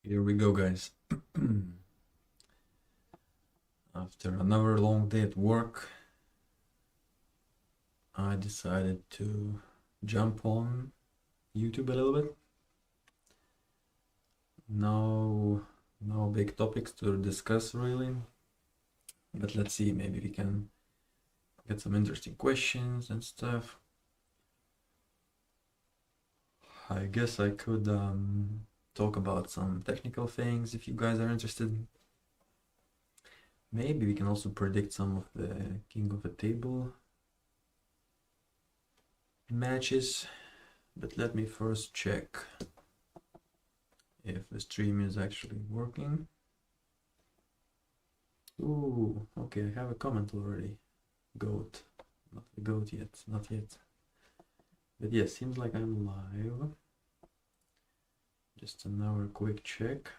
Here we go, guys. After another long day at work, I decided to jump on YouTube a little bit. No big topics to discuss really, but let's see, maybe we can get some interesting questions and stuff. I guess I could talk about some technical things if you guys are interested. Maybe we can also predict some of the King of the Table matches, but let me first check if the stream is actually working. Ooh, okay, I have a comment already. Goat. Not the goat yet, not yet. But yes, seems like I'm live. Just another quick check.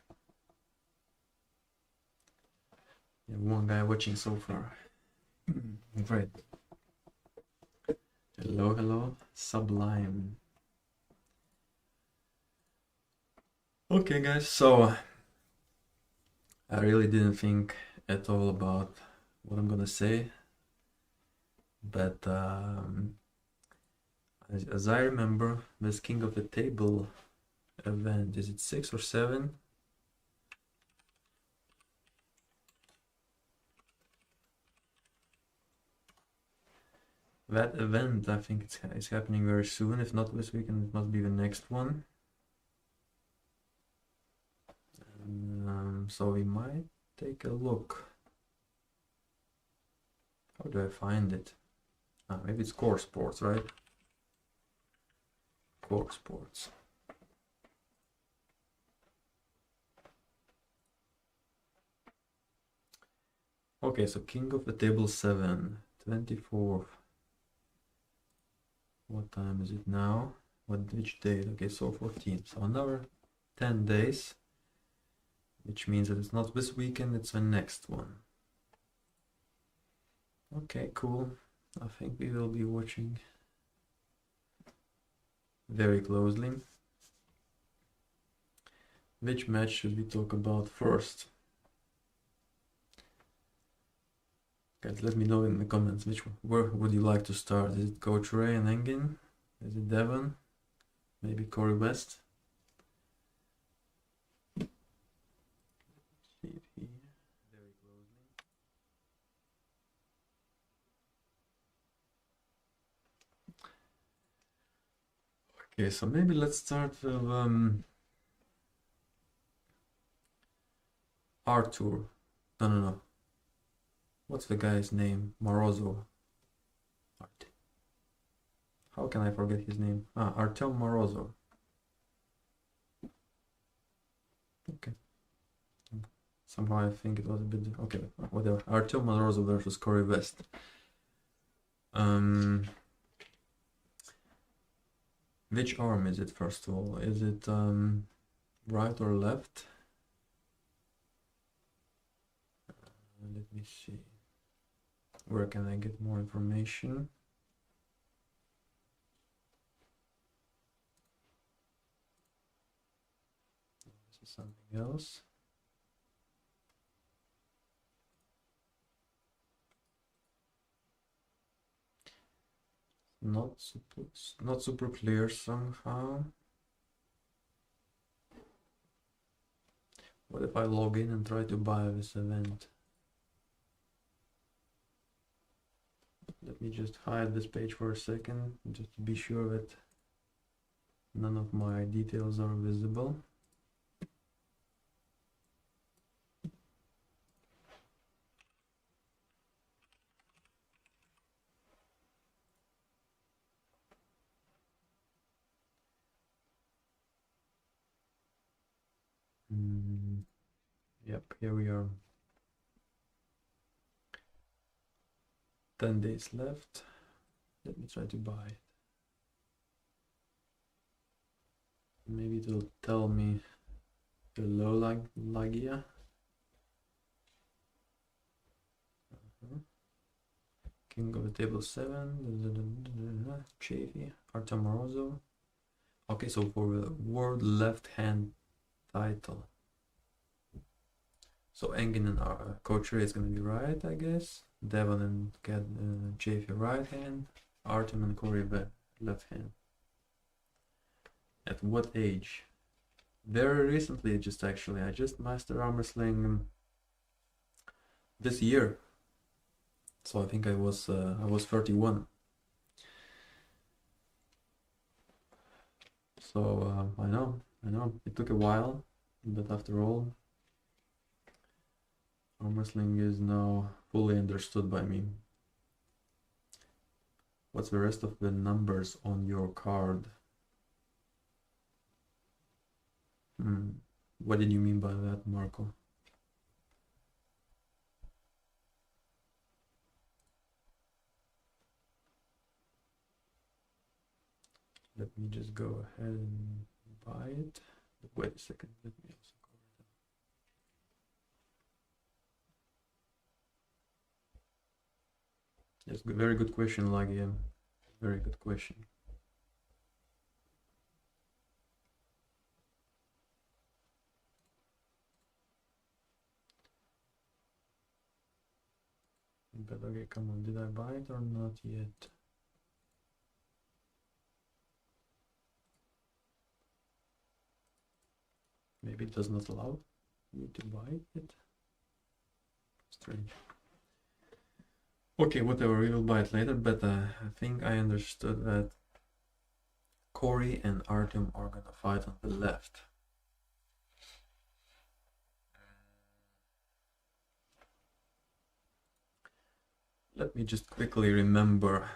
Yeah, one guy watching so far. Great. Hello, hello, Sublime. Okay, guys, so I really didn't think at all about what I'm gonna say, but as I remember, this King of the Table event, is it 6 or 7? That event, I think it's happening very soon. If not this weekend, it must be the next one. And, so we might take a look. How do I find it? Maybe it's Core Sports, right? Core Sports. Okay, so King of the Table 7, 24th. What time is it now? Which date? Okay, so 14th. So another 10 days, which means that it's not this weekend, it's the next one. Okay, cool. I think we will be watching very closely. Which match should we talk about first? Guys, let me know in the comments where would you like to start? Is it Coach Ray and Engin? Is it Devon? Maybe Corey West? See it here very closely. Okay, so maybe let's start with Arthur. No. What's the guy's name? Morozov. How can I forget his name? Artem Morozov. Okay. Somehow I think it was a bit... Okay, whatever. Artem Morozov versus Corey West. Which arm is it, first of all? Is it right or left? Let me see. Where can I get more information? This is something else. Not super clear somehow. What if I log in and try to buy this event? Let me just hide this page for a second, just to be sure that none of my details are visible. Yep, here we are. 10 days left. Let me try to buy it. Maybe it will tell me hello, Lagia. King of the Table 7. Chafee. Artem Morozov. Okay, so for the world left hand title. So Engin and Coach Ray is gonna be right, I guess. Devon and Chafee right hand. Artem and Corey left hand. At what age? Very recently, just actually. I just mastered arm wrestling this year. So I think I was 31. So I know it took a while, but after all, arm wrestling is now fully understood by me. What's the rest of the numbers on your card? What did you mean by that, Marco? Let me just go ahead and buy it. Wait a second, let me also cover it. Yes, very good question, Lagia. Very good question. But okay, come on, did I buy it or not yet? Maybe it does not allow me to buy it. Strange. Okay, whatever, we will buy it later, but I think I understood that Corey and Artem are gonna fight on the left. Let me just quickly remember.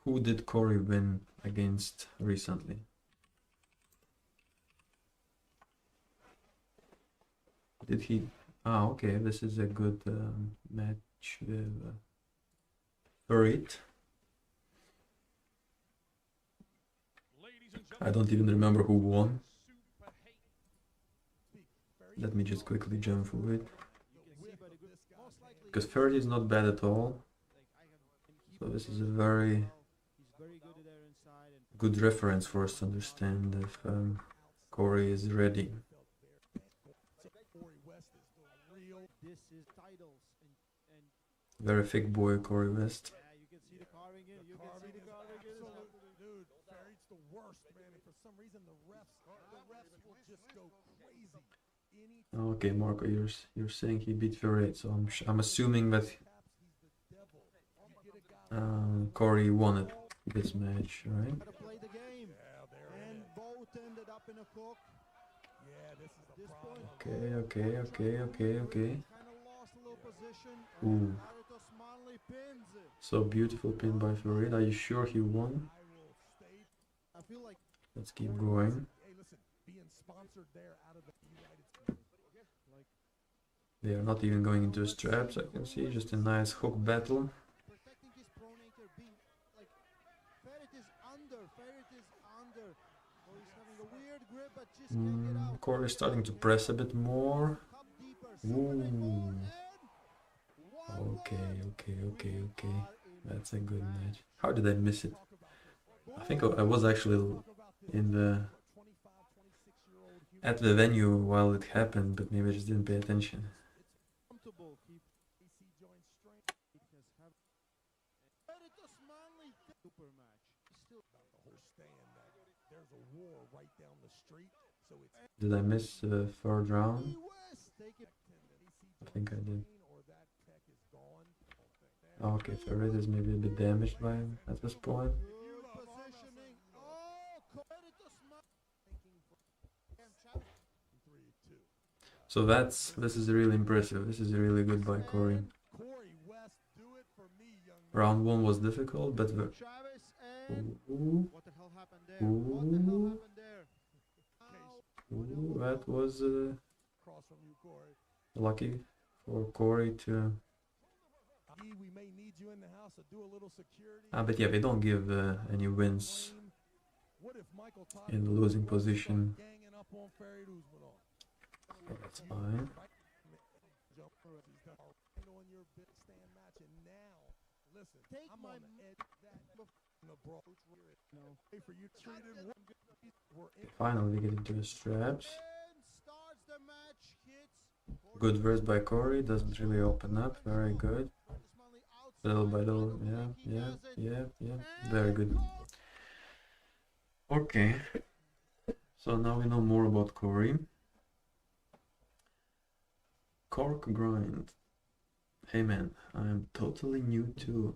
Who did Corey win against recently? Did he? Ah, okay, this is a good match with Farid. I don't even remember who won. Let me just quickly jump through it. Because Farid is not bad at all. So this is a very good reference for us to understand if Corey is ready. Very thick boy, Corey West. Okay, Marco, you're saying he beat Farid, so I'm assuming that Corey won this match, right? Okay. Ooh. So beautiful pin by Farid. Are you sure he won? Let's keep going. They are not even going into straps, I can see. Just a nice hook battle. Corey is starting to press a bit more. Ooh. Okay. That's a good match. How did I miss it? I think I was actually at the venue while it happened, but maybe I just didn't pay attention. Did I miss the third round? I think I did. Okay, Farid is maybe a bit damaged by him at this point. So this is really impressive. This is really good by Corey. Round 1 was difficult, but that was lucky for Corey to. But yeah, they don't give any wins in the losing position. That's fine. Finally we get into the straps. Good verse by Corey, doesn't really open up, very good. Little by little, yeah, very good. Okay, so now we know more about Corey. Cork grind. Hey man, I'm totally new to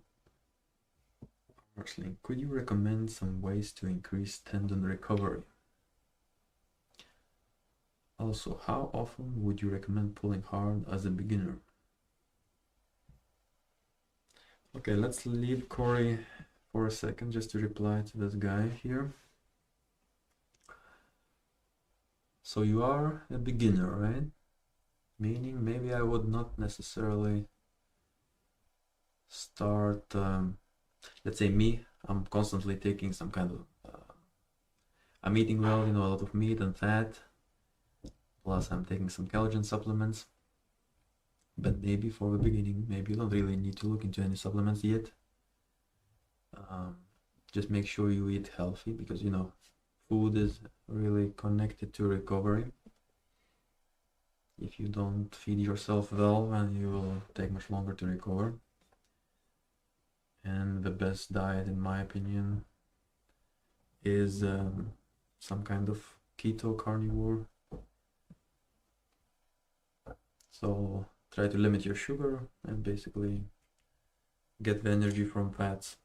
wrestling. Could you recommend some ways to increase tendon recovery? Also, how often would you recommend pulling hard as a beginner? Okay, let's leave Corey for a second just to reply to this guy here. So you are a beginner, right? Meaning maybe I would not necessarily start, let's say me, I'm constantly taking some kind of, I'm eating well, you know, a lot of meat and fat, plus I'm taking some collagen supplements. But maybe for the beginning, maybe you don't really need to look into any supplements yet. Just make sure you eat healthy, because you know food is really connected to recovery. If you don't feed yourself well, then you will take much longer to recover. And the best diet, in my opinion, is some kind of keto carnivore. So try to limit your sugar and basically get the energy from fats.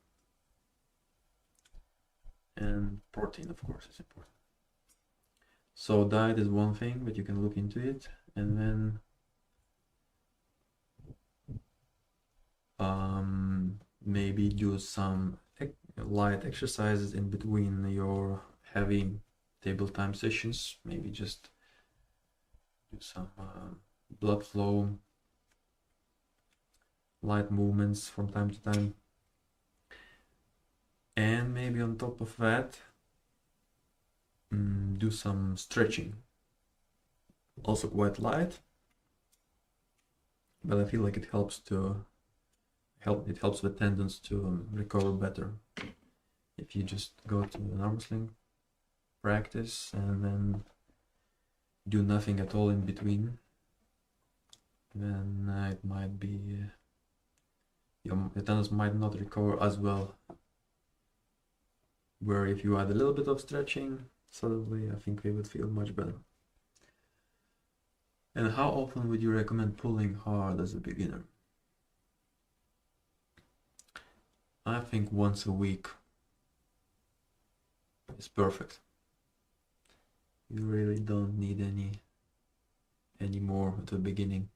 And protein, of course, is important. So diet is one thing, but you can look into it, and then maybe do some light exercises in between your heavy table time sessions. Maybe just do some blood flow, light movements from time to time. And maybe on top of that, do some stretching. Also quite light, but I feel like it helps the tendons to recover better. If you just go to an arm wrestling practice and then do nothing at all in between, then it might be your tendons might not recover as well. Where if you add a little bit of stretching, suddenly I think they would feel much better. And how often would you recommend pulling hard as a beginner? I think once a week is perfect. You really don't need any more at the beginning.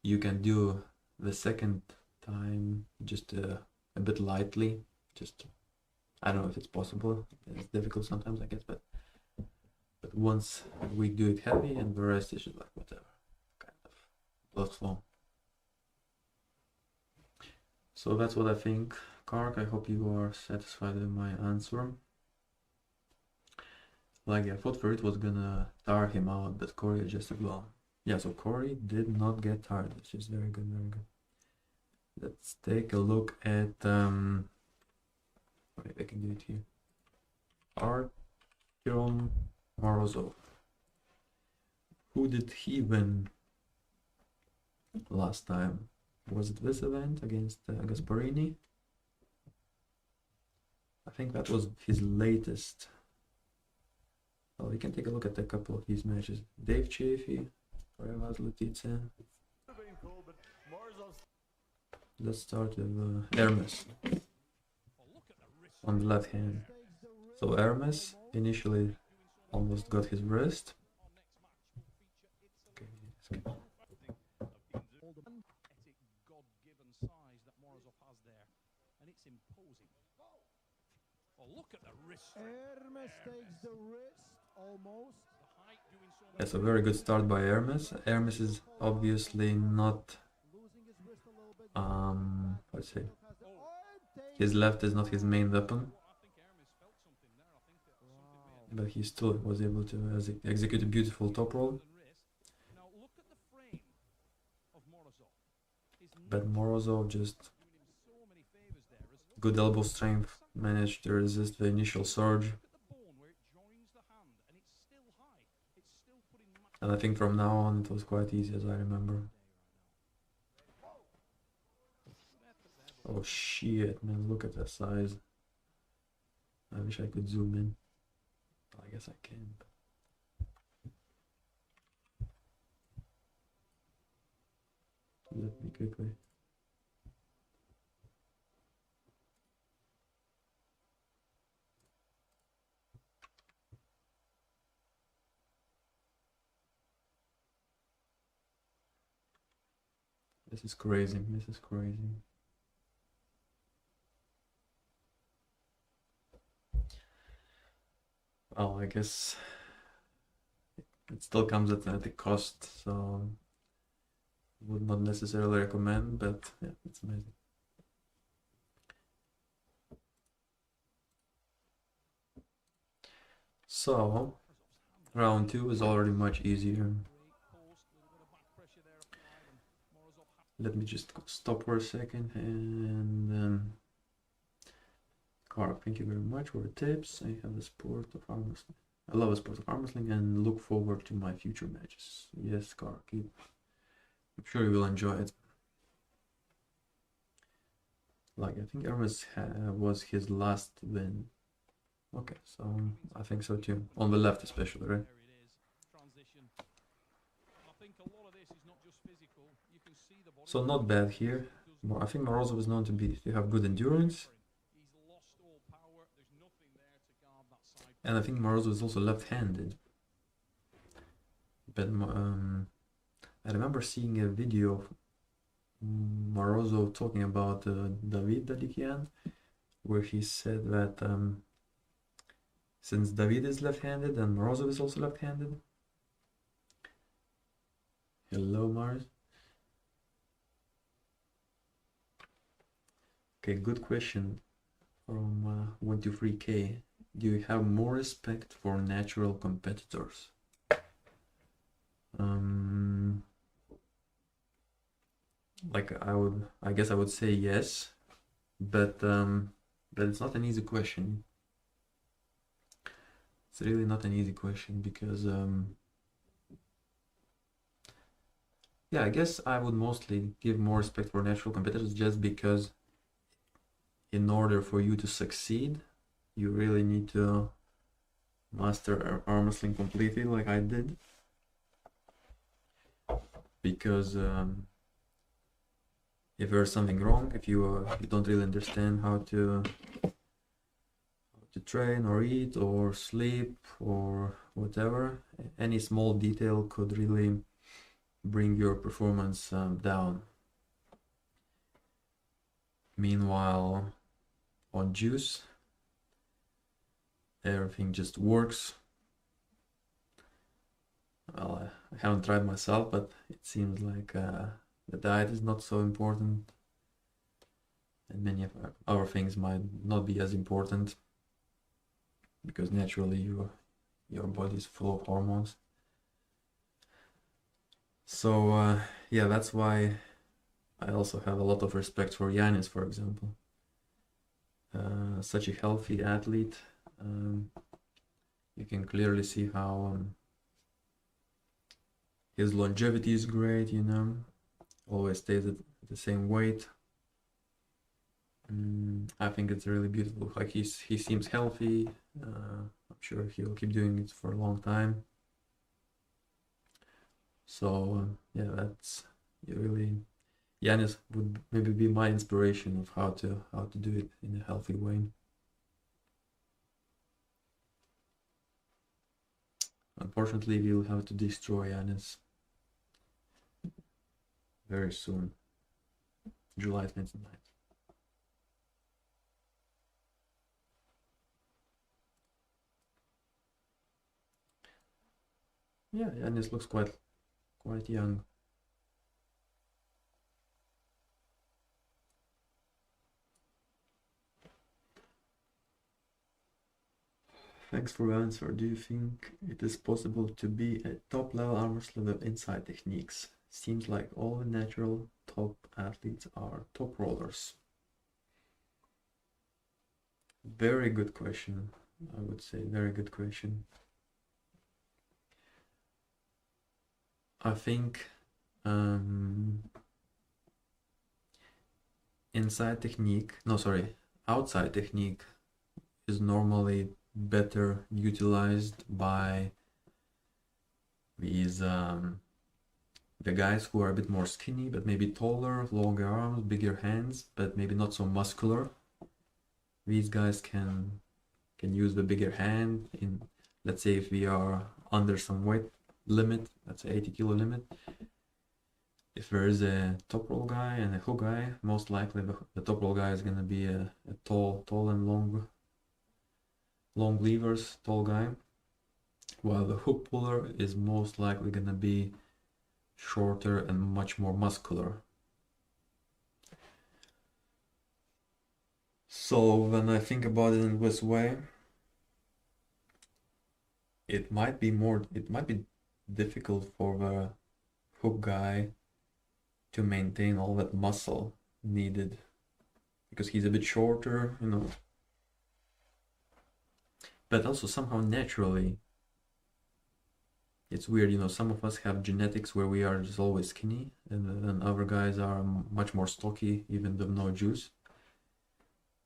You can do the second time just a bit lightly, just I don't know if it's possible. It's difficult sometimes, I guess, but once we do it heavy, and the rest is just like whatever, kind of blood flow. So that's what I think. Kark, I hope you are satisfied with my answer. Like, I thought Farid was gonna tire him out, but Corey adjusted well. Yeah, so Corey did not get tired, which is very good, very good. Let's take a look at maybe I can do it here. Artyom Morozov. Who did he win last time? Was it this event against Gasparini? I think that was his latest. Well, we can take a look at a couple of his matches. Dave Chaffee, Revaz Letice. Let's start with Hermes on the left hand. So Hermes initially almost got his wrist. Okay, that's a very good start by Hermes. Hermes is obviously not, let's say, his left is not his main weapon, but he still was able to execute a beautiful top roll. But Morozov just good elbow strength, managed to resist the initial surge. And I think from now on it was quite easy, as I remember. Oh shit, man, look at that size. I wish I could zoom in. I guess I can. Let me quickly. This is crazy. This is crazy. Well, I guess it still comes at a cost, so would not necessarily recommend, but yeah, it's amazing. So, round 2 is already much easier. Let me just stop for a second and Carl, thank you very much for the tips. I have the sport of arm wrestling. I love the sport of arm wrestling and look forward to my future matches. Yes, Carl, keep. I'm sure you will enjoy it. Like, I think Hermes was his last win. Okay, so I think so too. On the left especially, right? So not bad here. I think Morozov is known to have good endurance. And I think Morozov is also left-handed. But I remember seeing a video of Morozov talking about David Dadikian, where he said that since David is left-handed and Morozov is also left-handed. Hello, Mars. Okay, good question from 123K. Do you have more respect for natural competitors? Like I guess I would say yes, but it's not an easy question. It's really not an easy question because yeah, I guess I would mostly give more respect for natural competitors just because in order for you to succeed, you really need to master arm wrestling completely like I did. Because if there's something wrong, if you don't really understand how to train or eat or sleep or whatever, any small detail could really bring your performance down. Meanwhile, on juice, everything just works. Well, I haven't tried myself, but it seems like the diet is not so important, and many of our things might not be as important because naturally your body is full of hormones. So yeah, that's why I also have a lot of respect for Yanis, for example. Such a healthy athlete. You can clearly see how his longevity is great, you know, always stays at the same weight. I think it's really beautiful. Like he seems healthy. I'm sure he'll keep doing it for a long time. So yeah, that's really Yanis would maybe be my inspiration of how to do it in a healthy way. Unfortunately, we'll have to destroy Yanis very soon, July 29th. Yeah, Yanis looks quite young. Thanks for the answer. Do you think it is possible to be a top level arm wrestler with inside techniques? Seems like all the natural top athletes are top rollers. Very good question, I would say. Very good question. I think outside technique is normally better utilized by these the guys who are a bit more skinny, but maybe taller, longer arms, bigger hands, but maybe not so muscular. These guys can use the bigger hand in, let's say, if we are under some weight limit, let's say 80 kilo limit. If there is a top roll guy and a hook guy, most likely the top roll guy is gonna be a tall and long levers, tall guy, while the hook puller is most likely gonna be shorter and much more muscular. So when I think about it in this way, it might be difficult for the hook guy to maintain all that muscle needed because he's a bit shorter, you know. But also somehow naturally, it's weird, you know, some of us have genetics where we are just always skinny, and then other guys are much more stocky, even with no juice.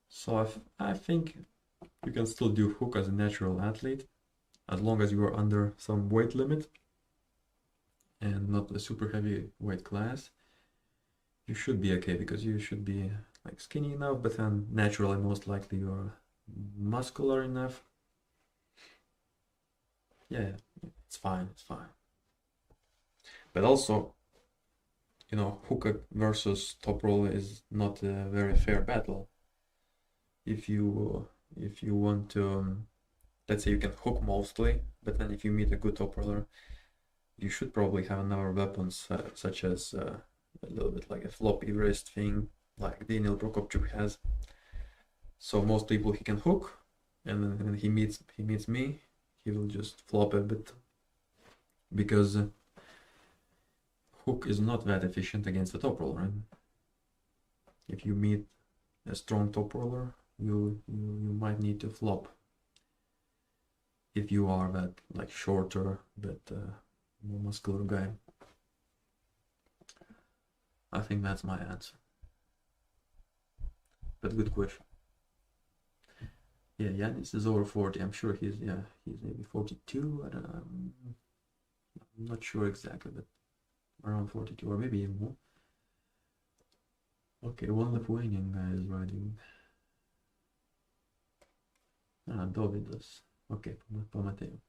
So I think you can still do hook as a natural athlete, as long as you are under some weight limit and not a super heavy weight class. You should be okay, because you should be like skinny enough, but then naturally most likely you're muscular enough. Yeah, it's fine. But also, you know, hook versus top roll is not a very fair battle. If you want to, let's say you can hook mostly, but then if you meet a good top roller, you should probably have another weapons such as a little bit like a floppy wrist thing, like Daniel Prokopchuk has. So most people he can hook, and then when he meets me, he will just flop a bit, because hook is not that efficient against a top roller. And if you meet a strong top roller, you might need to flop if you are that like shorter but more muscular guy. I think that's my answer. But good question. Yeah, Yanis is over 40. I'm sure he's maybe 42. I don't know. I'm not sure exactly, but around 42 or maybe even more. Okay, one Lithuanian guy is riding. Dovydas. Okay, Pamateo.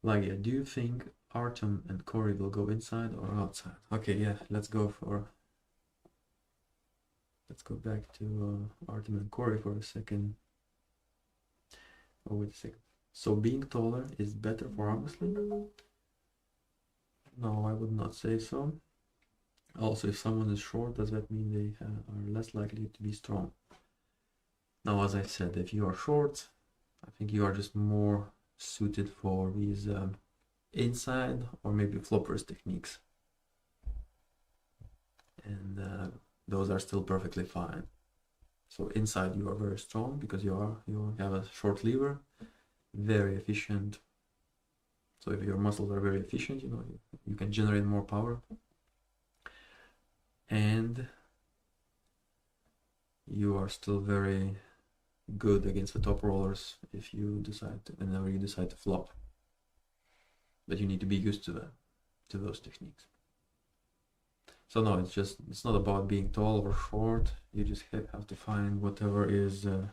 Lagia, do you think Artem and Corey will go inside or outside? Okay, yeah, let's go back to Artem and Corey for a second. Oh, wait a second. So being taller is better for arm wrestling? No, I would not say so. Also, if someone is short, does that mean they are less likely to be strong? Now, as I said, if you are short, I think you are just more suited for these inside or maybe floppers techniques. And those are still perfectly fine. So inside you are very strong because you have a short lever, very efficient. So if your muscles are very efficient, you know, you can generate more power. And you are still very good against the top rollers if you whenever you decide to flop. But you need to be used to those techniques. So no, it's not about being tall or short. You just have to find whatever is the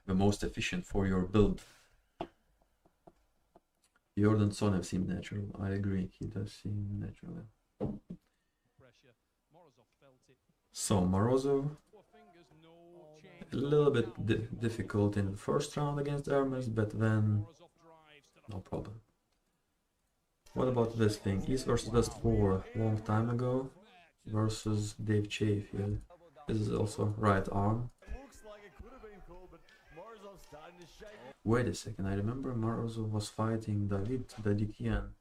most efficient for your build. Jordan Sonev seemed natural. I agree, he does seem natural. So Morozov, a little bit difficult in the first round against Hermes, but then no problem. What about this thing? East versus West 4, long time ago, versus Dave Chafield. This is also right arm. Wait a second, I remember Morozov was fighting David Dadikian.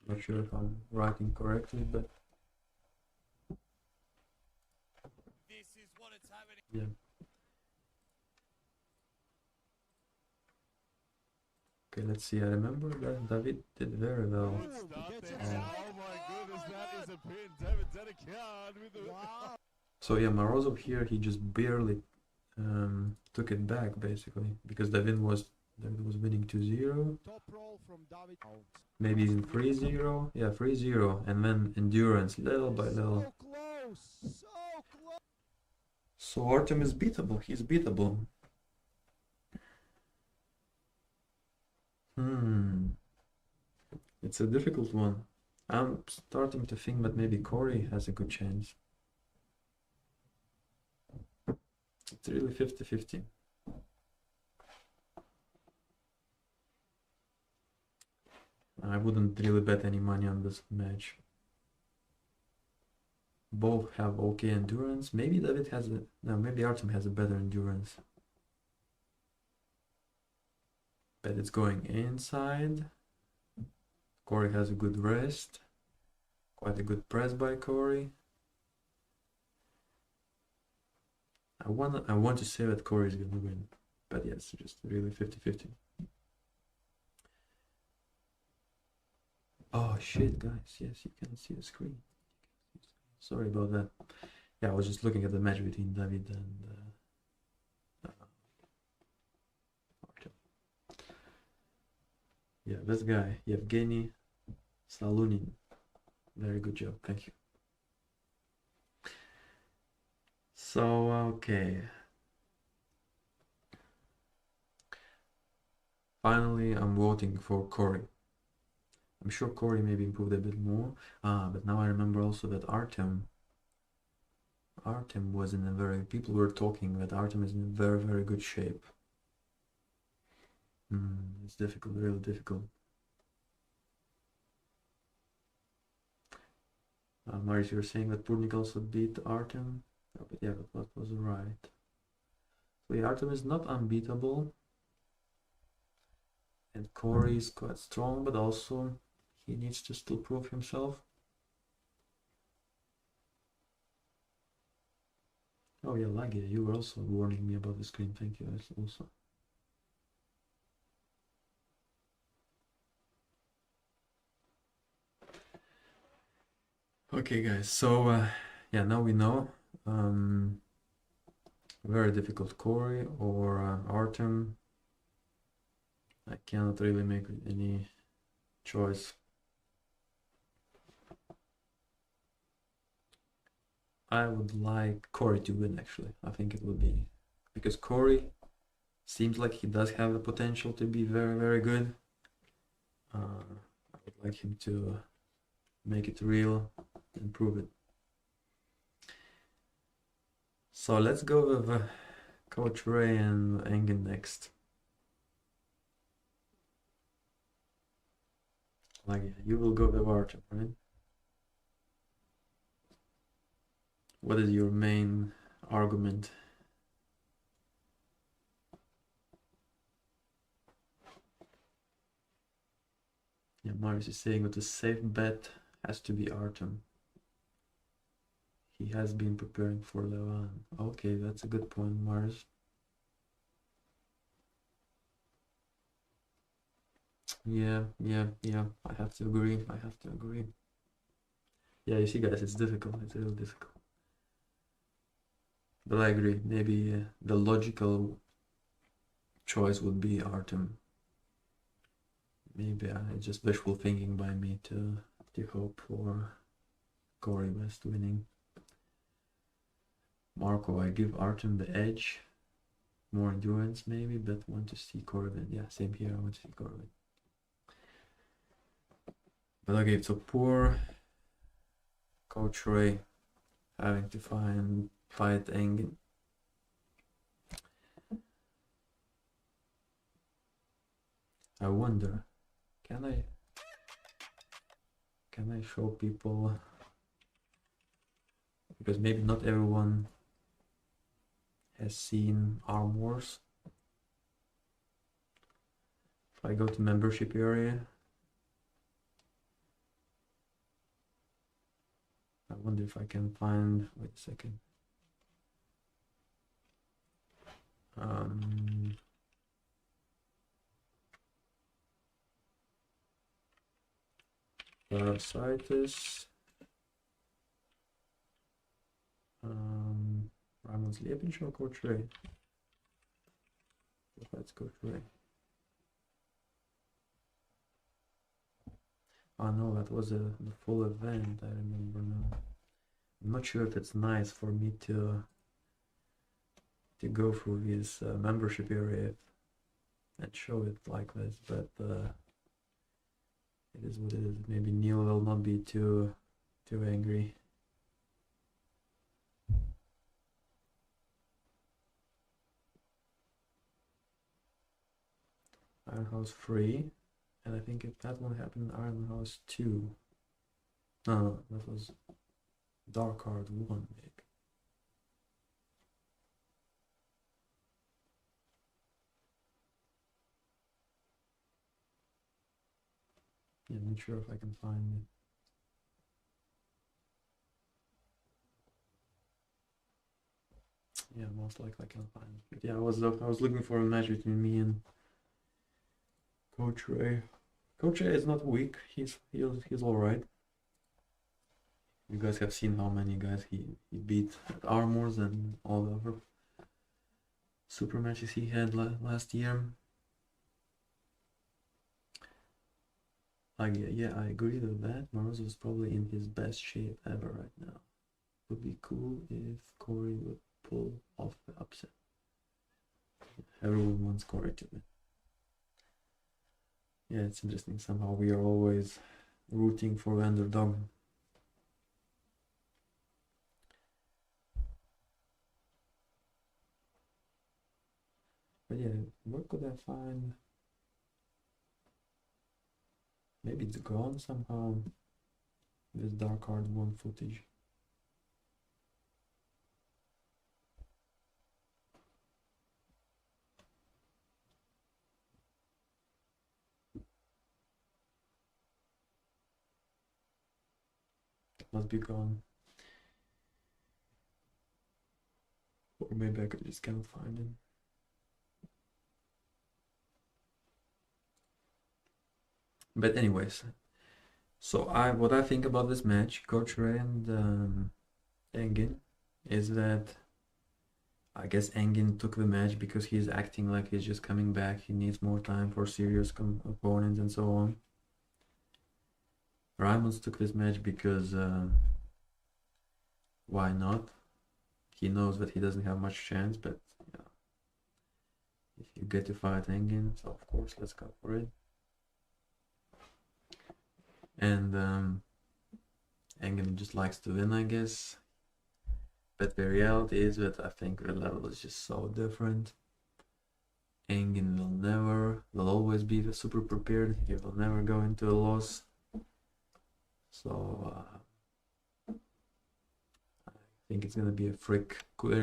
Not sure if I'm writing correctly, but yeah. Okay, let's see. I remember that David did very well. Oh my goodness, that is a pin. David Dedican with the... Wow. So yeah, Morozov here, he just barely took it back basically because David was winning 2-0. Top roll from David. Maybe even 3-0. Yeah, 3-0, and then endurance little by little. So close, so close. So Artem is beatable. He's beatable. It's a difficult one. I'm starting to think that maybe Corey has a good chance. It's really 50-50. I wouldn't really bet any money on this match. Both have okay endurance. Maybe David has a... No, maybe Artem has a better endurance. But it's going inside. Corey has a good rest. Quite a good press by Corey. I want to say that Corey is gonna win. But yes, just really 50-50. Oh shit, guys. Yes, you can see the screen. Sorry about that. Yeah, I was just looking at the match between David and Artem. Yeah, this guy, Yevgeny Salunin. Very good job, thank you. So, okay. Finally, I'm voting for Corey. I'm sure Corey maybe improved a bit more. But now I remember also that Artem was in a very... People were talking that Artem is in very, very good shape. It's difficult, really difficult. Marius, you're saying that Purnik also beat Artem? Oh, but yeah, but what was right? So yeah, Artem is not unbeatable. And Corey is quite strong, but also he needs to still prove himself. Oh yeah, Laggy, you were also warning me about the screen. Thank you also. Okay guys, so yeah, now we know. Very difficult, Corey or Artem. I cannot really make any choice. I would like Corey to win actually. I think it would be because Corey seems like he does have the potential to be very, very good. I would like him to make it real and prove it. So let's go with Coach Ray and Engin next. Like, you will go with Artem, right? What is your main argument? Yeah, Marius is saying that the safe bet has to be Artem. He has been preparing for Levan. Okay, that's a good point, Marius. Yeah, I have to agree. Yeah, you see guys, it's difficult. It's really difficult. But I agree, maybe the logical choice would be Artem. Maybe it's just wishful thinking by me to hope for Corey West winning. Marco, I give Artem the edge. More endurance maybe, but want to see Corey win. Yeah, same here, I want to see Corey win. But okay, so poor Coach Ray having to fight Engin. I wonder, can I show people, because maybe not everyone has seen Arm Wars. If I go to membership area, I wonder if I can find. Wait a second. Parasitis. Ramon's Lebensschau Coach Ray. Let's Coach Ray. Oh no, that was the full event, I remember now. I'm not sure if it's nice for me to go through this membership area and show it like this, but it is what it is. Maybe Neil will not be too angry. Iron House 3, and I think if that one happened in Iron House 2. No, that was Dark Card 1 maybe. Yeah, I'm not sure if I can find it. Yeah, most likely I can find it. But yeah, I was looking for a match between me and Coach Ray. Coach Ray is not weak. He's all right. You guys have seen how many guys he beat at Armors and all the other super matches he had last year. Yeah, I agree with that. Morozov is probably in his best shape ever right now. Would be cool if Corey would pull off the upset. Everyone wants Corey to win. Yeah, it's interesting. Somehow we are always rooting for underdog. But yeah, where could I find? Maybe it's gone somehow. This Dark Card 1 footage. It must be gone. Or maybe I could just can't find it. But anyways, so what I think about this match, Coach Ray and Engin, is that I guess Engin took the match because he's acting like he's just coming back. He needs more time for serious opponents and so on. Raimonds took this match because why not? He knows that he doesn't have much chance, but you know, if you get to fight Engin, so of course let's go for it. And Engin just likes to win, I guess. But the reality is that I think the level is just so different. Engin will always be super prepared. He will never go into a loss. So I think it's gonna be a very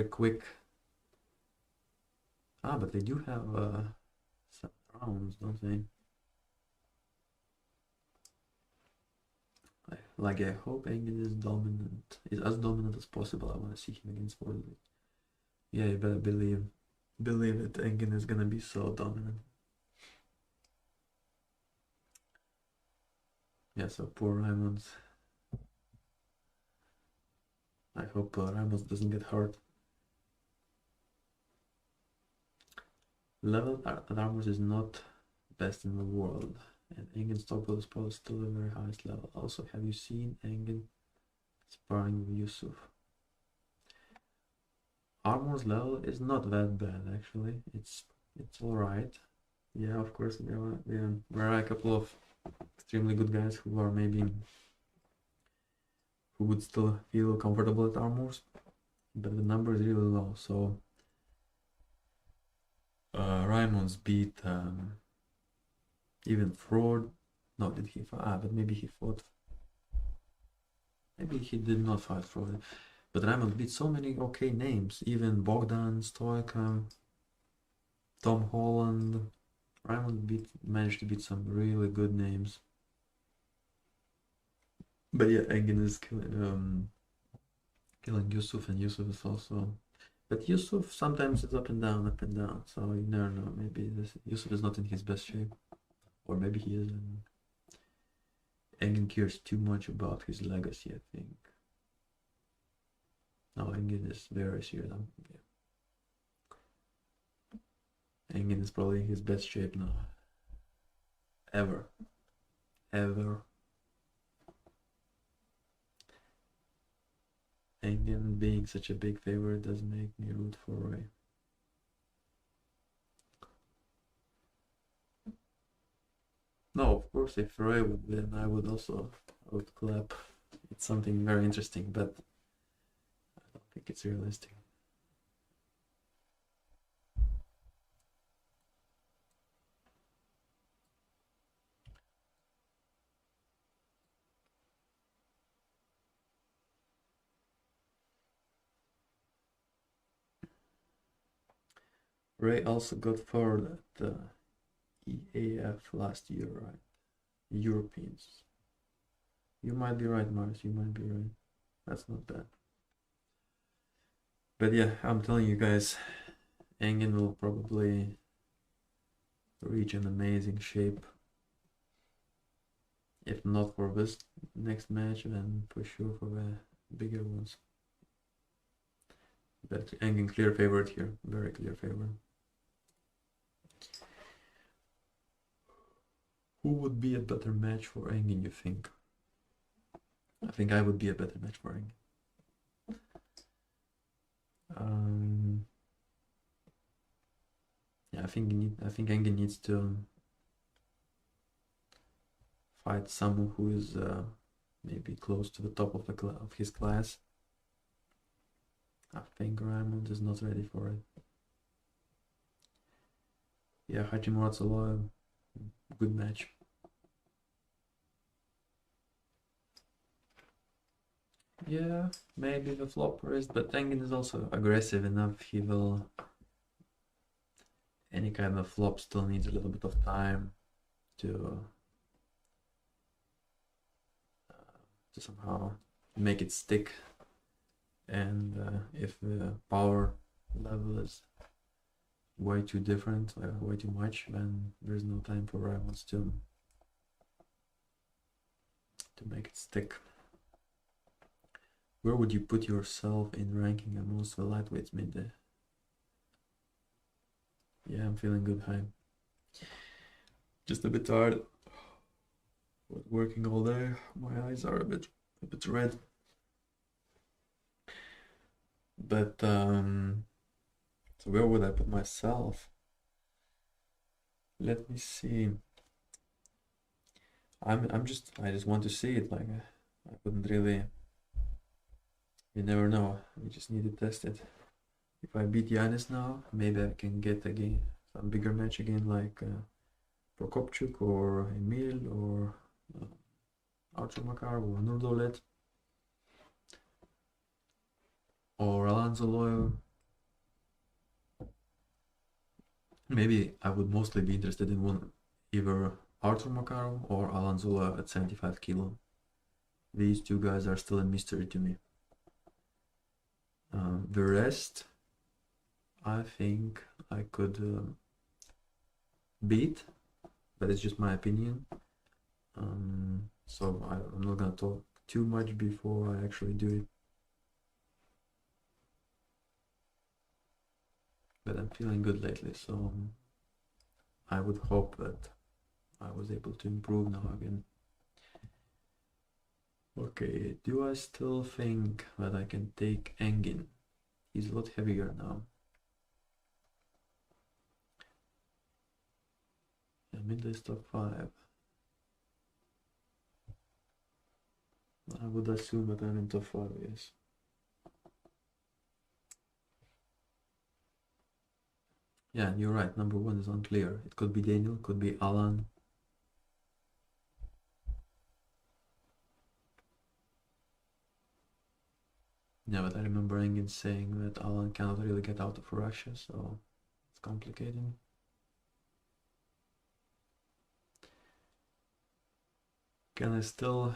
quick. But they do have some rounds, don't they? I hope Engin is as dominant as possible. I want to see him against Wardley. Yeah, you better believe that Engin is gonna be so dominant. Yeah, so poor Raimonds. I hope Raimonds doesn't get hurt. Level at Armors is not best in the world, and Engin's top is probably still the very highest level. Also, have you seen Engin sparring with Yusuf? Armor's level is not that bad actually. It's alright. Yeah, of course there are a couple of extremely good guys who would still feel comfortable at Armors, but the number is really low. So Raimonds beat even Fraud. No, did he fight? But maybe he fought. Maybe he did not fight Fraud. But Raimonds beat so many okay names. Even Bogdan, Stoica, Tom Holland. Raimonds managed to beat some really good names. But yeah, Engin is killing. killing Yusuf, and Yusuf is also. But Yusuf sometimes is up and down, so you never know. Maybe Yusuf is not in his best shape, or maybe he is. And Engin cares too much about his legacy, I think. No, Engin is very serious. Yeah. Engin is probably in his best shape now. Ever. Engin being such a big favorite does make me root for Ray. No, of course, if Ray would win, I would clap. It's something very interesting, but I don't think it's realistic. Ray also got third at the EAF last year, right? Europeans. You might be right, Mars. You might be right. That's not bad. But yeah, I'm telling you guys, Engin will probably reach an amazing shape. If not for this next match, then for sure for the bigger ones. But Engin clear favorite here, very clear favorite. Who would be a better match for Engin, you think? I think I would be a better match for Engin. Yeah, I think Engin needs to fight someone who is maybe close to the top of his class. I think Raymond is not ready for it. Yeah, Hachimurat's a lot of good match. Yeah, maybe the flopper is, but Engin is also aggressive enough. He will. Any kind of flop still needs a little bit of time to somehow make it stick. And if the power level is way too different, way too much, then there's no time for rivals to make it stick. Where would you put yourself in ranking amongst the lightweights midday? Yeah, I'm feeling good, high. Just a bit tired. Working all day. My eyes are a bit red. But so where would I put myself? Let me see. I just want to see it. Like I couldn't really. You never know. You just need to test it. If I beat Yanis now, maybe I can get again some bigger match again, like Prokopchuk or Emil or Artur Makar or Nurdolet or Alonso Loyo. Maybe I would mostly be interested in one, either Artur Makar or Alonso Loyo at 75 kilo. These two guys are still a mystery to me. The rest, I think I could beat, but it's just my opinion. So I'm not gonna talk too much before I actually do it. But I'm feeling good lately, so I would hope that I was able to improve now again. Okay, do I still think that I can take Engin? He's a lot heavier now. Yeah, midday top 5. I would assume that I'm in top 5, yes. Yeah, you're right, number 1 is unclear. It could be Daniel, could be Alan. Yeah, but I remember Engin saying that Alan cannot really get out of Russia, so it's complicated. Can I still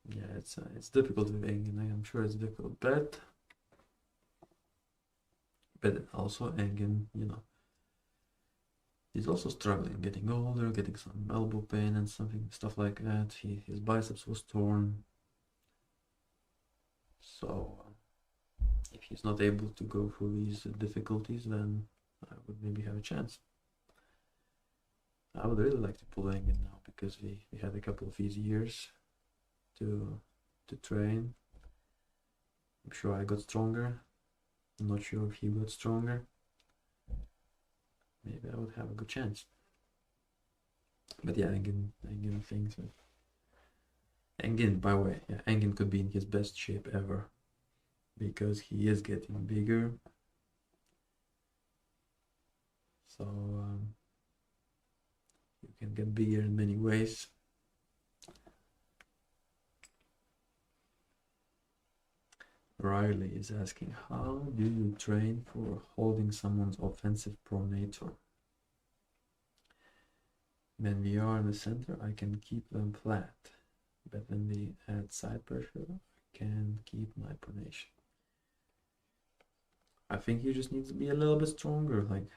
Yeah, it's difficult with Engin. I'm sure it's difficult, but also Engin, he's also struggling, getting older, getting some elbow pain and stuff like that. His biceps was torn, so if he's not able to go through these difficulties, then I would maybe have a chance. I would really like to pull Engin now because we had a couple of easy years to train. I'm sure I got stronger. I'm not sure if he got stronger. Maybe I would have a good chance. But yeah, Engin thinks that Engin, by the way, yeah, Engin could be in his best shape ever because he is getting bigger. So you can get bigger in many ways. Riley is asking, how do you train for holding someone's offensive pronator? When we are in the center, I can keep them flat, but when we add side pressure, I can keep my pronation. I think you just need to be a little bit stronger, like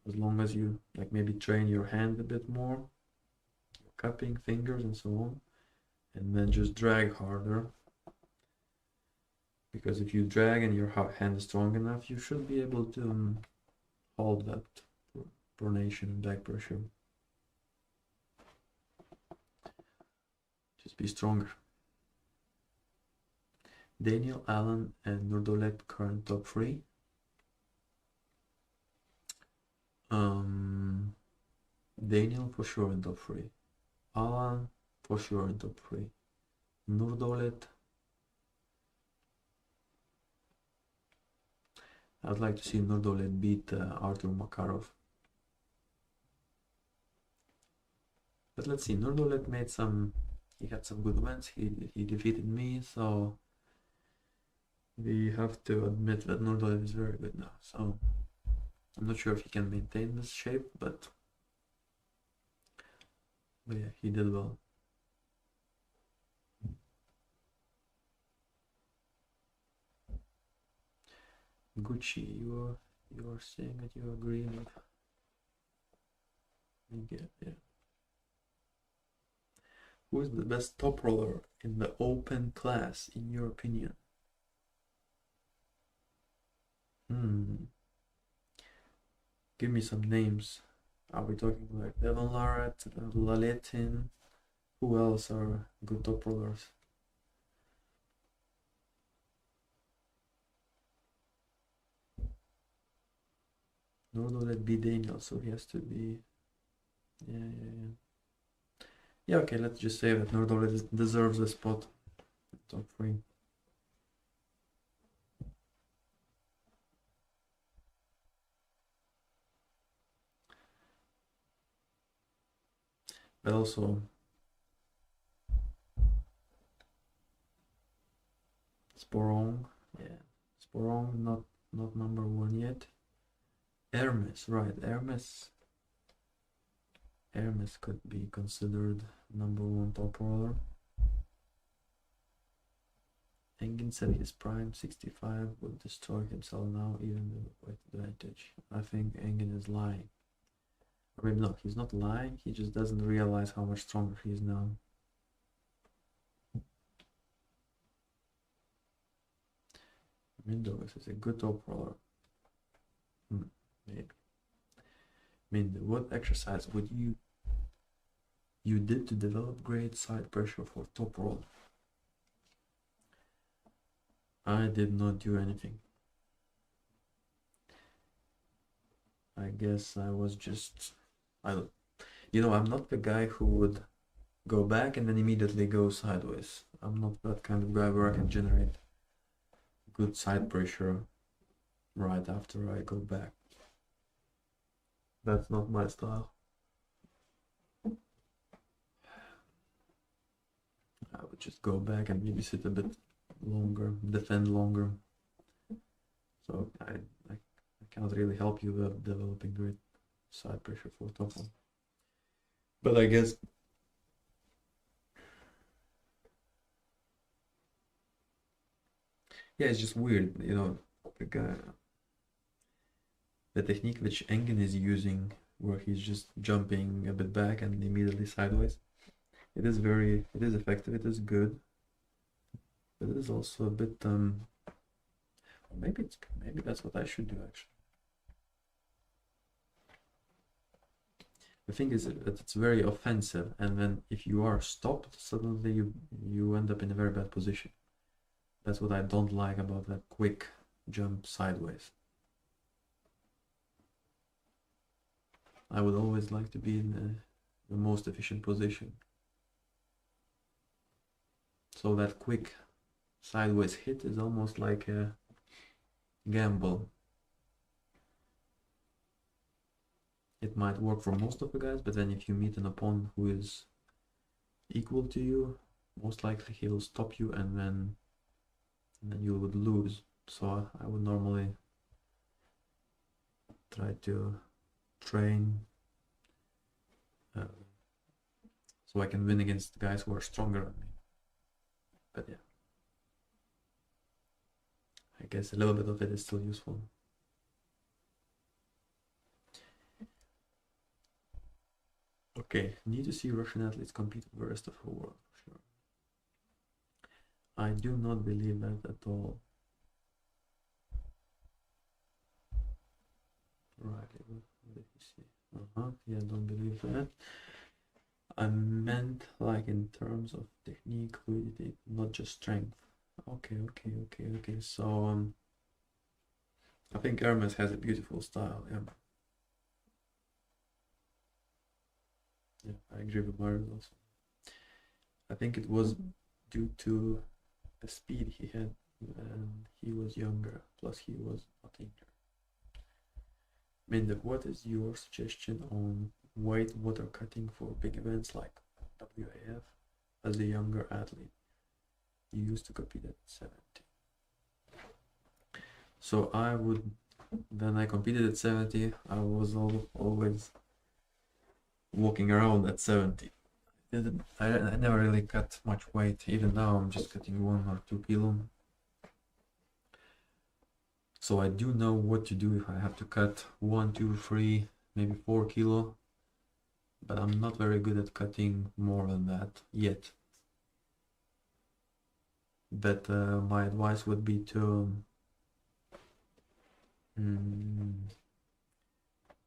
as long as you like maybe train your hand a bit more, your cupping fingers and so on, and then just drag harder. Because if you drag and your hand is strong enough, you should be able to hold that pronation and back pressure. Just be stronger. Daniel, Allen, and Nurdolet current top 3. Daniel for sure in top 3. Alan for sure in top 3. Nurdolet. I'd like to see Nurdolet beat Artur Makarov. But let's see, Nurdolet he had some good wins. He defeated me, so we have to admit that Nurdolet is very good now. So I'm not sure if he can maintain this shape, but yeah, he did well. Gucci, you are saying that you agree with Miguel, yeah. Who is the best top roller in the open class, in your opinion? Give me some names. Are we talking like Devon Larratt, Laletin? Who else are good top rollers? Nurdolet B. Daniel, so he has to be. Yeah, okay, let's just say that Nurdolet deserves a spot. Top 3. But also Sporong, yeah, Sporong not number 1 yet. Hermes, right? Hermes could be considered number 1 top roller. Engin said his prime 65 would destroy himself now, even with weight advantage. I think Engin is lying. Or maybe no, he's not lying, he just doesn't realize how much stronger he is now. Windows is a good top roller. Maybe. What exercise would you did to develop great side pressure for top roll? I did not do anything. I guess I was just, I'm not the guy who would go back and then immediately go sideways. I'm not that kind of guy where I can generate good side pressure right after I go back. That's not my style. I would just go back and maybe sit a bit longer, defend longer. So I can't really help you with developing great side pressure for top one. But I guess yeah, it's just weird, you know, the guy, the technique which Engen is using, where he's just jumping a bit back and immediately sideways. It is effective, it is good, but it is also a bit, maybe that's what I should do actually. The thing is that it's very offensive, and then if you are stopped, suddenly you end up in a very bad position. That's what I don't like about that quick jump sideways. I would always like to be in the most efficient position. So that quick sideways hit is almost like a gamble. It might work for most of the guys, but then if you meet an opponent who is equal to you, most likely he'll stop you, and then you would lose. So I would normally try to train so I can win against guys who are stronger than me. But yeah, I guess a little bit of it is still useful. Okay, need to see Russian athletes compete with the rest of the world. Sure. I do not believe that at all. Right, what did he say? Yeah, don't believe that. I meant like in terms of technique, fluidity, not just strength. Okay. So I think Hermes has a beautiful style. Yeah, I agree with Mario also. I think it was due to the speed he had, and he was younger. Plus, he was not injured. Mindek, what is your suggestion on weight water cutting for big events like WAF as a younger athlete? You used to compete at 70. So when I competed at 70, I was always walking around at 70. I never really cut much weight. Even now, I'm just cutting 1 or 2 kilo. So I do know what to do if I have to cut 1, 2, 3, maybe 4 kilo. But I'm not very good at cutting more than that yet. But my advice would be to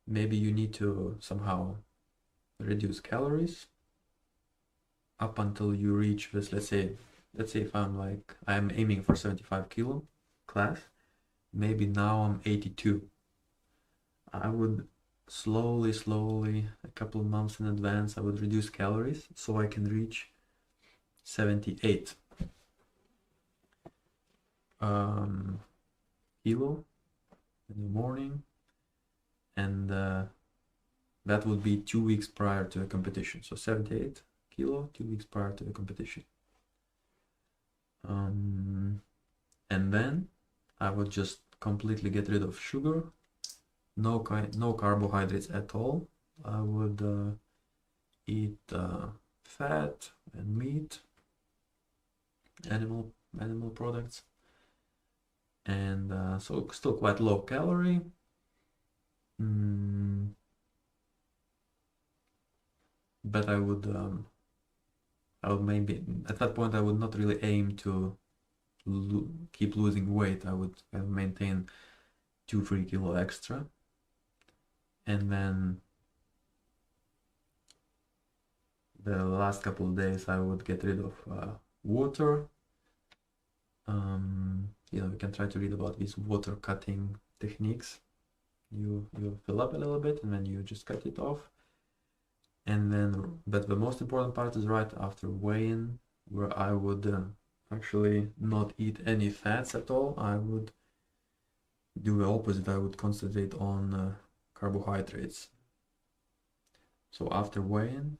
maybe you need to somehow reduce calories up until you reach this. Let's say if I'm aiming for 75 kilo class, maybe now I'm 82. I would slowly, a couple of months in advance, I would reduce calories so I can reach 78 kilo in the morning, and that would be 2 weeks prior to the competition. So 78 kilo, 2 weeks prior to the competition. And then I would just completely get rid of sugar, no carbohydrates at all. I would eat fat and meat, animal products, and so still quite low calorie. But I would maybe at that point I would not really aim to keep losing weight. I would maintain 2-3 kilo extra, and then the last couple of days I would get rid of water. You can try to read about these water cutting techniques. You fill up a little bit and then you just cut it off. And then, but the most important part is right after weigh-in, where I would actually not eat any fats at all. I would do the opposite. I would concentrate on carbohydrates. So after weigh-in,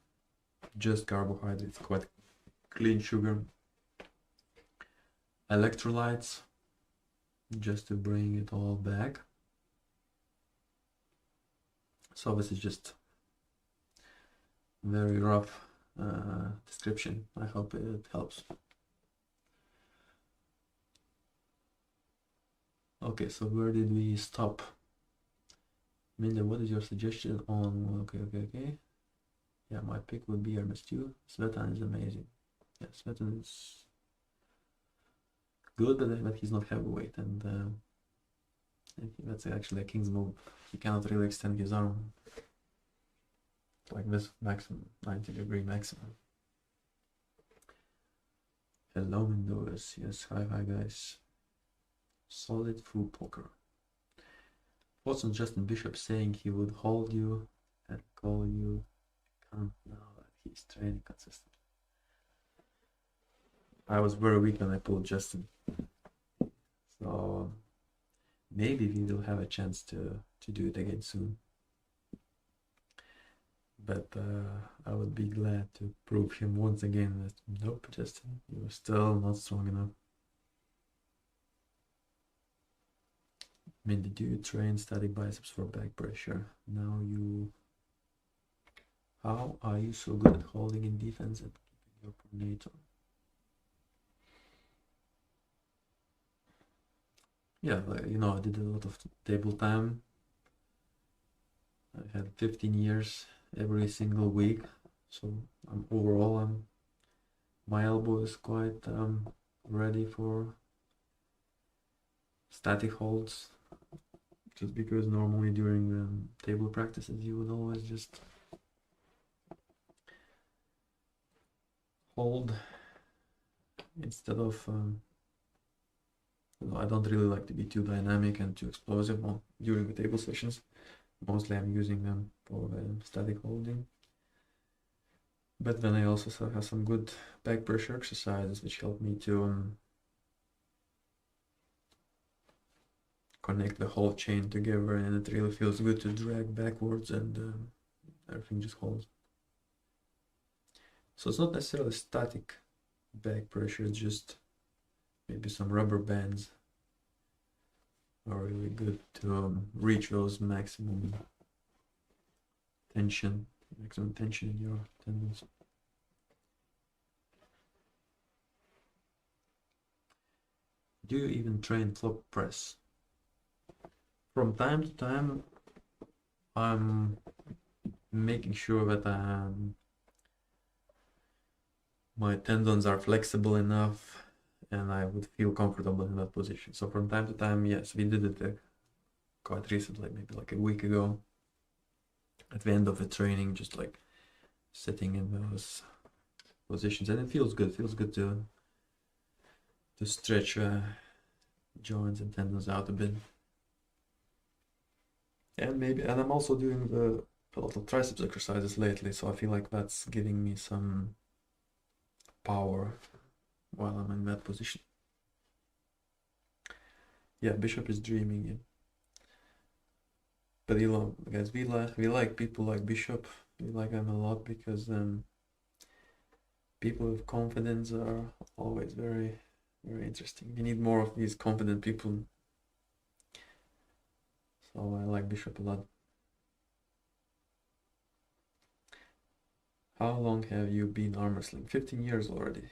just carbohydrates, quite clean sugar, electrolytes, just to bring it all back. So this is just very rough description. I hope it helps. Okay, so where did we stop? Minda, what is your suggestion on... Okay. Yeah, my pick would be Hermes2. Svetan is amazing. Yeah, Svetan is good, but he's not heavyweight, and I think that's actually a king's move. He cannot really extend his arm like this maximum, 90-degree maximum. Hello, Mendoza. Yes, hi guys. Solid full poker. Thoughts on Justin Bishop saying he would hold you and call you can't now that he's training consistently. I was very weak when I pulled Justin. So maybe we will have a chance to do it again soon. But I would be glad to prove him once again that nope, Justin, you're still not strong enough. Mindy, do you train static biceps for back pressure? Now you... How are you so good at holding in defense and keeping your pronator? Yeah, you know, I did a lot of table time. I had 15 years every single week, so overall my elbow is quite ready for static holds, just because normally during table practices you would always just hold instead of I don't really like to be too dynamic and too explosive during the table sessions. Mostly I'm using them for static holding. But then I also have some good back pressure exercises which help me to connect the whole chain together, and it really feels good to drag backwards and everything just holds. So it's not necessarily static back pressure, it's just maybe some rubber bands are really good to reach those maximum tension in your tendons. Do you even train flop press? From time to time, I'm making sure that my tendons are flexible enough and I would feel comfortable in that position. So from time to time, yes, we did it quite recently, maybe like a week ago. At the end of the training, just like sitting in those positions, and it feels good. Feels good to stretch joints and tendons out a bit. And I'm also doing a lot of triceps exercises lately, so I feel like that's giving me some power while I'm in that position. Yeah, Bishop is dreaming. Yeah. But you know, guys, we like people like Bishop. We like them a lot because people with confidence are always very, very interesting. We need more of these confident people. So I like Bishop a lot. How long have you been arm wrestling? 15 years already.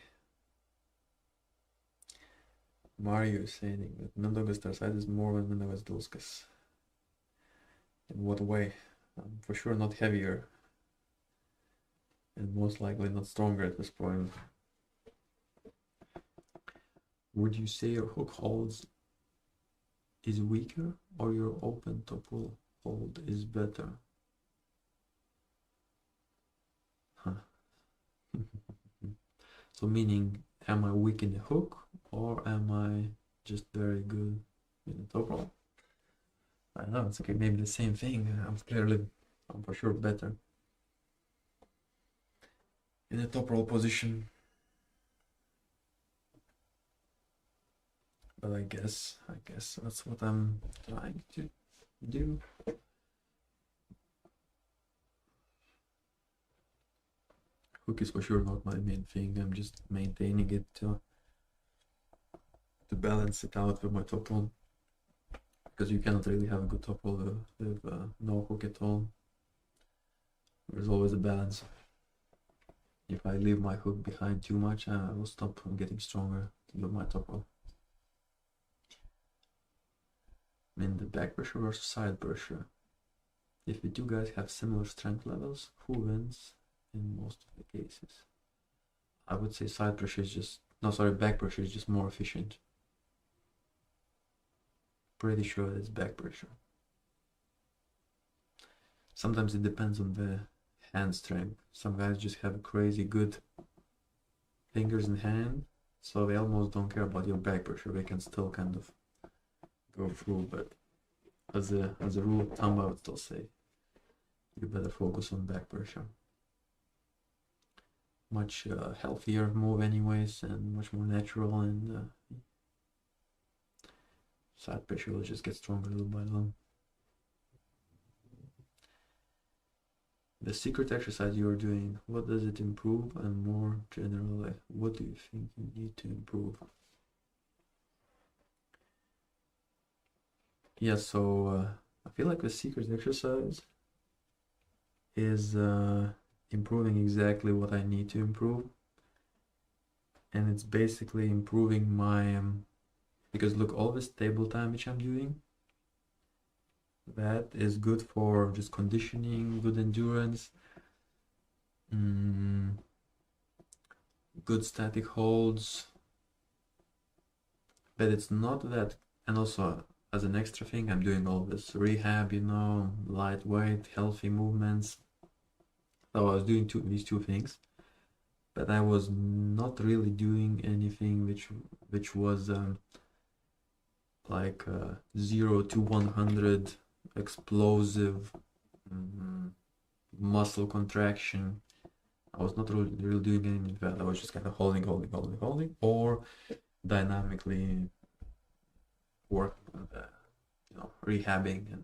Mario is saying that Mindaugas Tarasaitis is more than Mindaugas Dulskas. In what way? For sure not heavier. And most likely not stronger at this point. Would you say your hook holds is weaker or your open top roll hold is better? Huh. So meaning, am I weak in the hook or am I just very good in the top roll? I don't know, it's okay, maybe the same thing. I'm for sure better in the top roll position. But I guess that's what I'm trying to do. Hook is for sure not my main thing. I'm just maintaining it to balance it out with my top roll, because you cannot really have a good top roll with no hook at all. There's always a balance. If I leave my hook behind too much, I will stop getting stronger with my top roll. in the back pressure versus side pressure. If the two guys have similar strength levels, who wins in most of the cases? I would say side pressure is just, no, sorry, back pressure is just more efficient. Pretty sure it's back pressure. Sometimes it depends on the hand strength. Some guys just have crazy good fingers in hand, so they almost don't care about your back pressure. They can still kind of go through, but as a rule of thumb, I would still say you better focus on back pressure. Much healthier move anyways, and much more natural, and side pressure will just get stronger little by little. The secret exercise you are doing, what does it improve, and more generally, what do you think you need to improve? Yeah, so I feel like the secret exercise is improving exactly what I need to improve, and it's basically improving my because look, all this table time which I'm doing, that is good for just conditioning, good endurance, good static holds, but it's not that. And also, as an extra thing, I'm doing all this rehab, you know, lightweight, healthy movements. So I was doing these two things, but I was not really doing anything which was like 0 to 100 explosive muscle contraction. I was not really doing anything like that. I was just kind of holding, or dynamically working, you know, rehabbing. And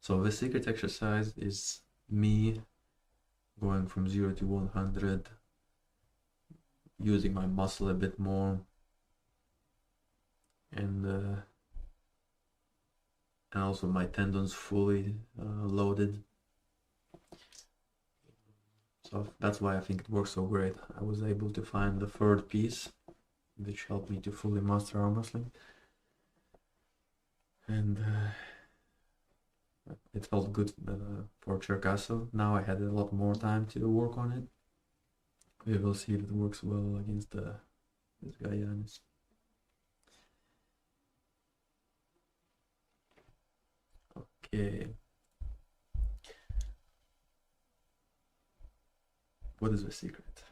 so the secret exercise is me going from 0 to 100, using my muscle a bit more, and also my tendons fully loaded. So that's why I think it works so great. I was able to find the third piece which helped me to fully master arm wrestling, and it felt good for Cherkasso. Now I had a lot more time to work on it. We will see if it works well against this guy Yanis. Okay. What is the secret?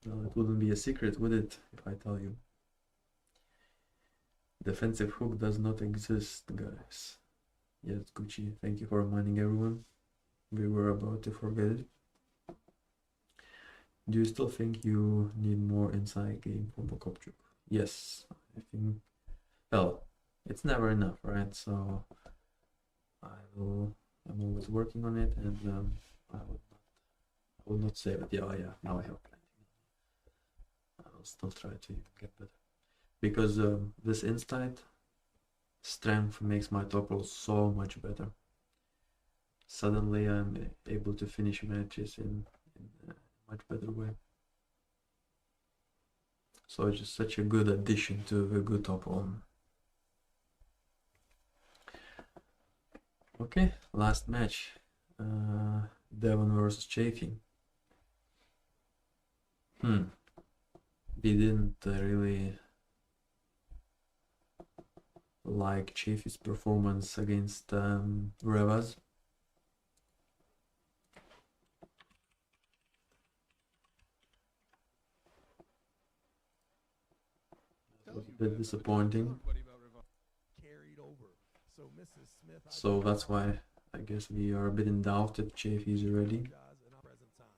Well, it wouldn't be a secret, would it, if I tell you? Defensive hook does not exist, guys. Yes, Gucci, thank you for reminding everyone. We were about to forget it. Do you still think you need more inside game from Prokopchuk? Yes, I think. Well, it's never enough, right? So I'm always working on it, and I would not say that. Yeah, now I have plenty. I will still try to get better, because this inside strength makes my top roll so much better. Suddenly I'm able to finish matches in a much better way. So it's just such a good addition to a good top roll. Okay, last match. Devon versus Chafee. We didn't really like Chafee's performance against Revaz. It was a bit disappointing. So that's why I guess we are a bit in doubt if Chafee is ready.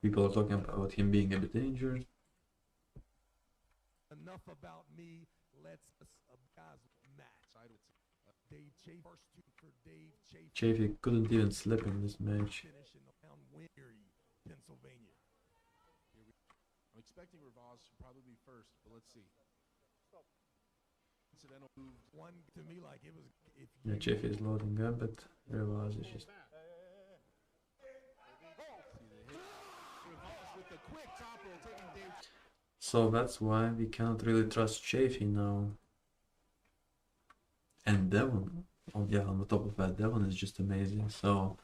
People are talking about him being a bit injured. Enough about me. Let's guys match. Chafee couldn't even slip in this match. Pennsylvania. I'm expecting Rivaz to probably be first, but let's see. Incidental move. One to me like it was. Yeah, Chafee is loading up, but Rivaz is just. So that's why we cannot really trust Chafee now. And Devon, on the top of that, Devon is just amazing. So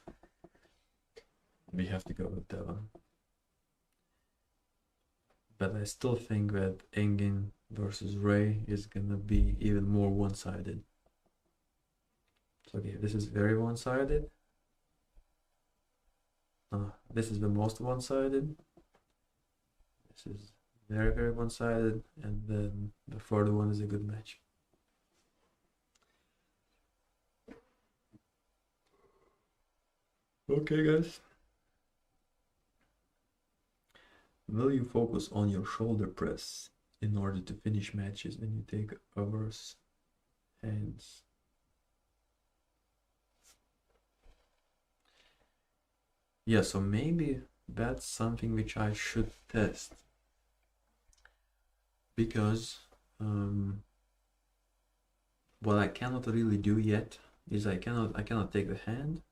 we have to go with Devon. But I still think that Engin versus Ray is gonna be even more one-sided. So okay, this is very one-sided. This is the most one-sided. This is very, very one-sided, and then the third one is a good match. Okay, guys. Will you focus on your shoulder press in order to finish matches when you take others' hands? Yeah, so maybe that's something which I should test, because what I cannot really do yet is I cannot take the hand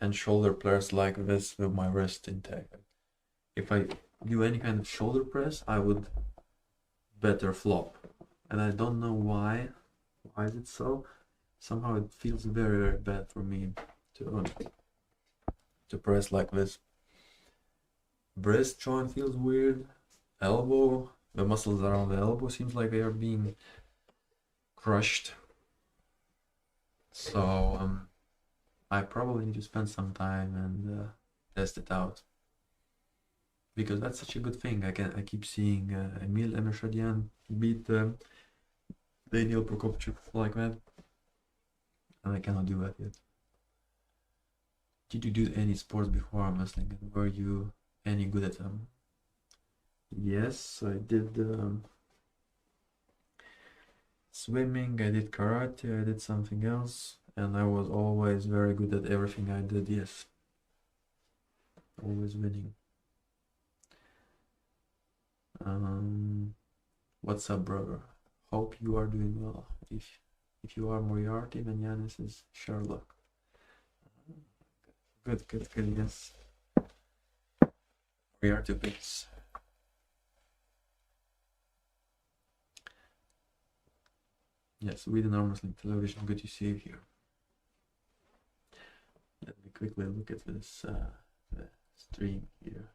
and shoulder press like this with my wrist intact. If I do any kind of shoulder press, I would better flop, and I don't know why. Why is it so? Somehow it feels very, very bad for me to press like this. Breast joint feels weird. Elbow, the muscles around the elbow seems like they are being crushed. So I probably need to spend some time and test it out, because that's such a good thing. I keep seeing Emil Emershadian beat Daniel Prokopchuk like that, and I cannot do that yet. Did you do any sports before arm wrestling, and were you any good at them? Yes, I did swimming, I did karate, I did something else, and I was always very good at everything I did, yes. Always winning. What's up, brother? Hope you are doing well. If you are Moriarty, then Yanis is Sherlock. Good, yes. Moriarty picks. Yes, Sweden Armwrestling Television, good to see you here. Let me quickly look at this the stream here.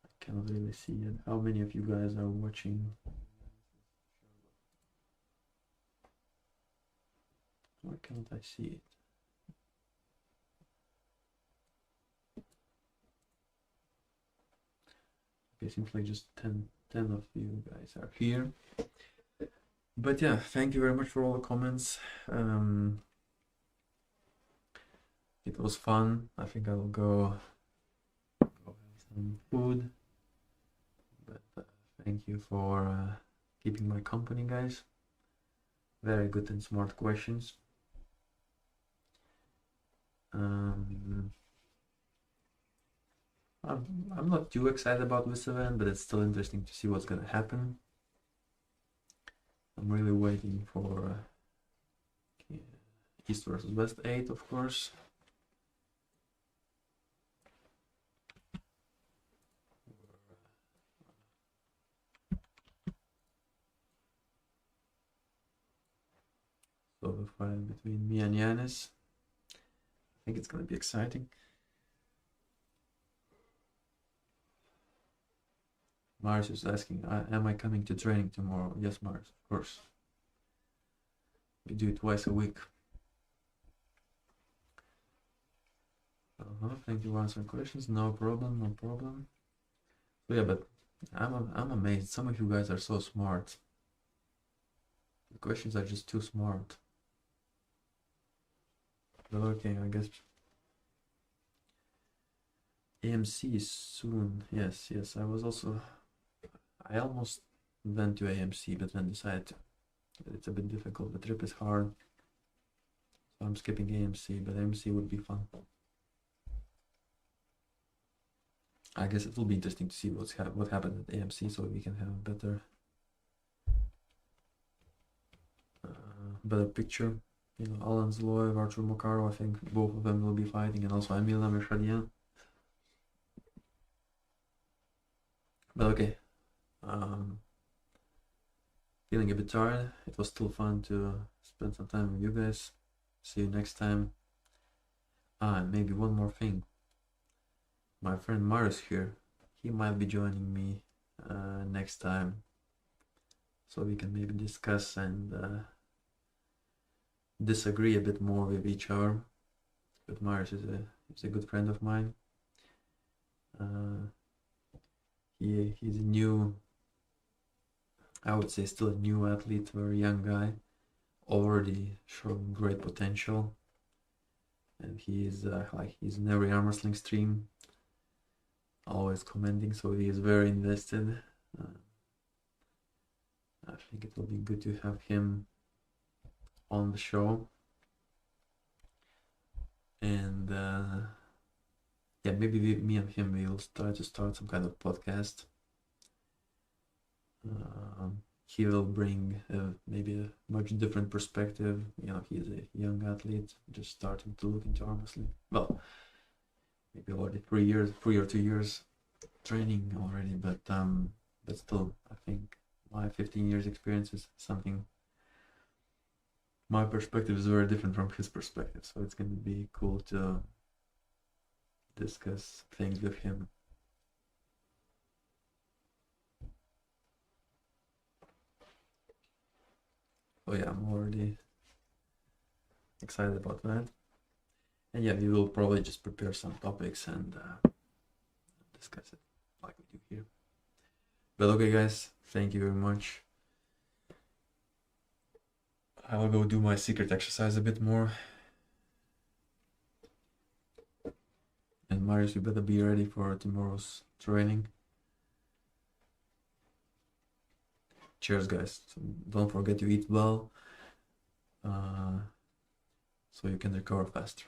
I cannot really see it. How many of you guys are watching? Why can't I see it? Okay, seems like just 10 of you guys are here. But yeah, thank you very much for all the comments. It was fun. I think I will go have some food. But thank you for keeping my company, guys. Very good and smart questions. I'm not too excited about this event, but it's still interesting to see what's gonna happen. I'm really waiting for East versus West 8, of course. So the fight between me and Yanis. I think it's gonna be exciting. Mars is asking, am I coming to training tomorrow? Yes, Mars, of course. We do it twice a week. Thank you for answering questions. No problem. So yeah, but I'm amazed. Some of you guys are so smart. The questions are just too smart. But okay, I guess AMC is soon. Yes. I almost went to AMC, but then decided it's a bit difficult. The trip is hard, so I'm skipping AMC. But AMC would be fun. I guess it will be interesting to see what happened at AMC, so we can have a better picture. You know, Alan Zloev, Artur Makarov, I think both of them will be fighting, and also Emil Amirshadian. But okay. feeling a bit tired. It was still fun to spend some time with you guys. See you next time. And maybe one more thing. My friend Marius here, he might be joining me next time, so we can maybe discuss and disagree a bit more with each other. But Marius is a good friend of mine. He's a new, I would say still a new athlete, very young guy, already showing great potential. And he's he's in every arm wrestling stream, always commenting, so he is very invested. I think it will be good to have him on the show. And yeah, maybe me and him will start some kind of podcast. He will bring maybe a much different perspective. You know, he's a young athlete just starting to look into arm wrestling. Well, maybe already 3 or 2 years training already, but still, I think my 15 years experience is something. My perspective is very different from his perspective, so it's going to be cool to discuss things with him. Oh yeah, I'm already excited about that. And yeah, we will probably just prepare some topics and discuss it like we do here. But okay guys, thank you very much. I'll go do my secret exercise a bit more. And Marius, you better be ready for tomorrow's training. Cheers guys. So don't forget to eat well, so you can recover faster.